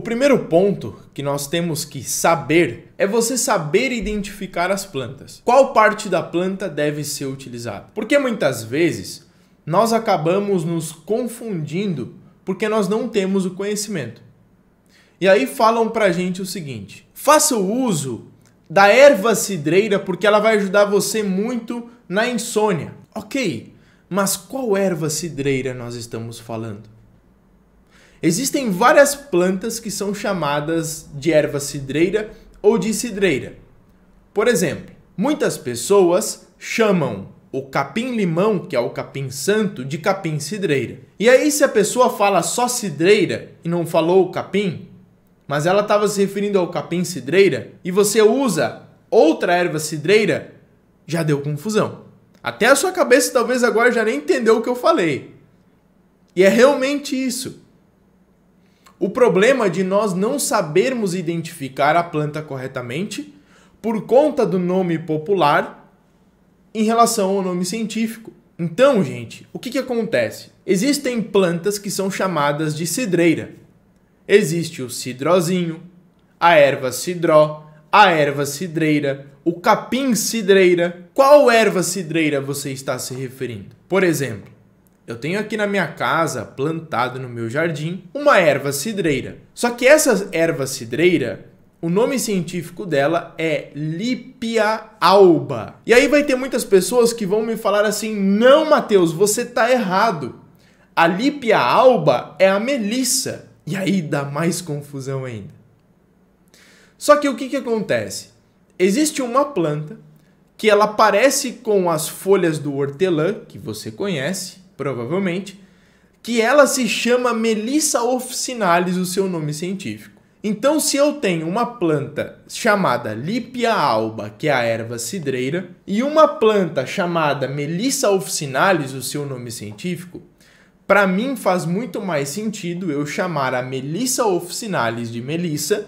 primeiro ponto que nós temos que saber é você saber identificar as plantas. Qual parte da planta deve ser utilizada? Porque muitas vezes nós acabamos nos confundindo porque nós não temos o conhecimento. E aí falam pra gente o seguinte: faça o uso da erva cidreira porque ela vai ajudar você muito na insônia. Ok, mas qual erva cidreira nós estamos falando? Existem várias plantas que são chamadas de erva cidreira ou de cidreira. Por exemplo, muitas pessoas chamam o capim-limão, que é o capim-santo, de capim-cidreira. E aí, se a pessoa fala só cidreira e não falou o capim, mas ela estava se referindo ao capim-cidreira, e você usa outra erva cidreira, já deu confusão. Até a sua cabeça talvez agora já nem entendeu o que eu falei. E é realmente isso. O problema de nós não sabermos identificar a planta corretamente por conta do nome popular em relação ao nome científico. Então, gente, o que acontece? Existem plantas que são chamadas de cidreira. Existe o cidrozinho, a erva cidró, a erva cidreira, o capim cidreira. Qual erva cidreira você está se referindo? Por exemplo, eu tenho aqui na minha casa, plantado no meu jardim, uma erva cidreira. Só que essa erva cidreira, o nome científico dela é Lipia alba. E aí vai ter muitas pessoas que vão me falar assim: não, Matheus, você está errado. A Lipia alba é a melissa. E aí dá mais confusão ainda. Só que o que acontece? Existe uma planta que ela parece com as folhas do hortelã, que você conhece, provavelmente, que ela se chama Melissa officinalis, o seu nome científico. Então, se eu tenho uma planta chamada Lipia alba, que é a erva cidreira, e uma planta chamada Melissa officinalis, o seu nome científico, para mim faz muito mais sentido eu chamar a Melissa officinalis de melissa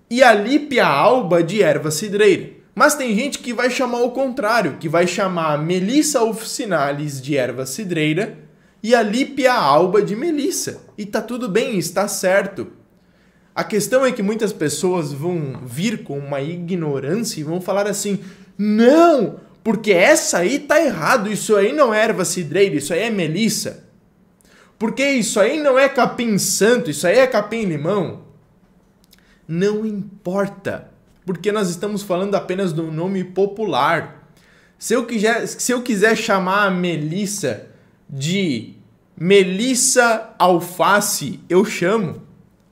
e a Lipia alba de erva cidreira. Mas tem gente que vai chamar o contrário, que vai chamar a Melissa officinalis de erva cidreira e a Lipia alba de melissa. E tá tudo bem, está certo. A questão é que muitas pessoas vão vir com uma ignorância e vão falar assim: não, porque essa aí tá errado, isso aí não é erva cidreira, isso aí é melissa. Porque isso aí não é capim santo, isso aí é capim limão. Não importa. Porque nós estamos falando apenas do nome popular. Se eu quiser chamar a melissa de melissa alface, eu chamo,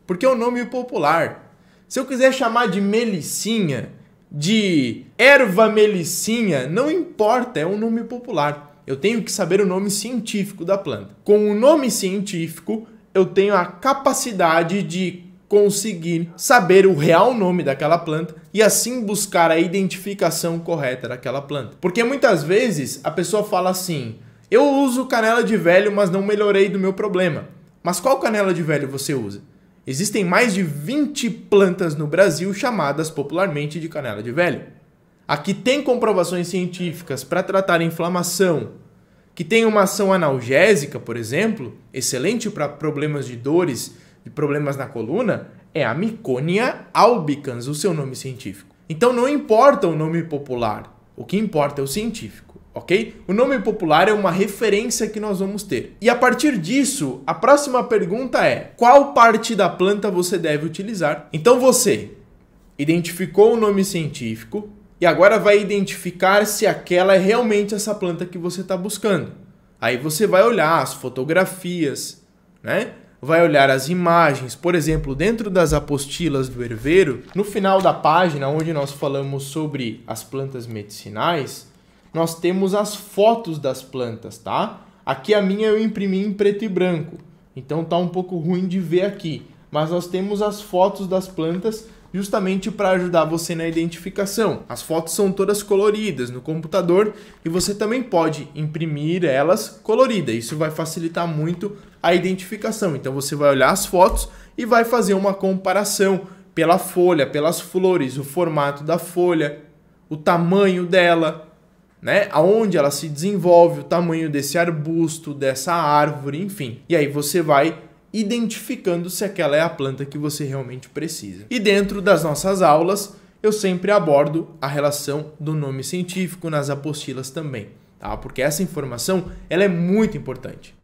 porque é um nome popular. Se eu quiser chamar de melicinha, de erva melicinha, não importa, é um nome popular. Eu tenho que saber o nome científico da planta. Com o nome científico, eu tenho a capacidade de conseguir saber o real nome daquela planta e assim buscar a identificação correta daquela planta. Porque muitas vezes a pessoa fala assim: eu uso canela de velho, mas não melhorei do meu problema. Mas qual canela de velho você usa? Existem mais de 20 plantas no Brasil chamadas popularmente de canela de velho. Aqui tem comprovações científicas para tratar inflamação, que tem uma ação analgésica, por exemplo, excelente para problemas de dores, de problemas na coluna, é a Miconia albicans, o seu nome científico. Então não importa o nome popular, o que importa é o científico, ok? O nome popular é uma referência que nós vamos ter. E a partir disso, a próxima pergunta é: qual parte da planta você deve utilizar? Então você identificou o nome científico e agora vai identificar se aquela é realmente essa planta que você está buscando. Aí você vai olhar as fotografias, né? Vai olhar as imagens, por exemplo, dentro das apostilas do herveiro, no final da página onde nós falamos sobre as plantas medicinais, nós temos as fotos das plantas, tá? Aqui a minha eu imprimi em preto e branco, então tá um pouco ruim de ver aqui, mas nós temos as fotos das plantas justamente para ajudar você na identificação. As fotos são todas coloridas no computador e você também pode imprimir elas coloridas. Isso vai facilitar muito a identificação. Então você vai olhar as fotos e vai fazer uma comparação pela folha, pelas flores, o formato da folha, o tamanho dela, né? Aonde ela se desenvolve, o tamanho desse arbusto, dessa árvore, enfim. E aí você vai identificando se aquela é a planta que você realmente precisa. E dentro das nossas aulas, eu sempre abordo a relação do nome científico nas apostilas também, tá? Porque essa informação ela é muito importante.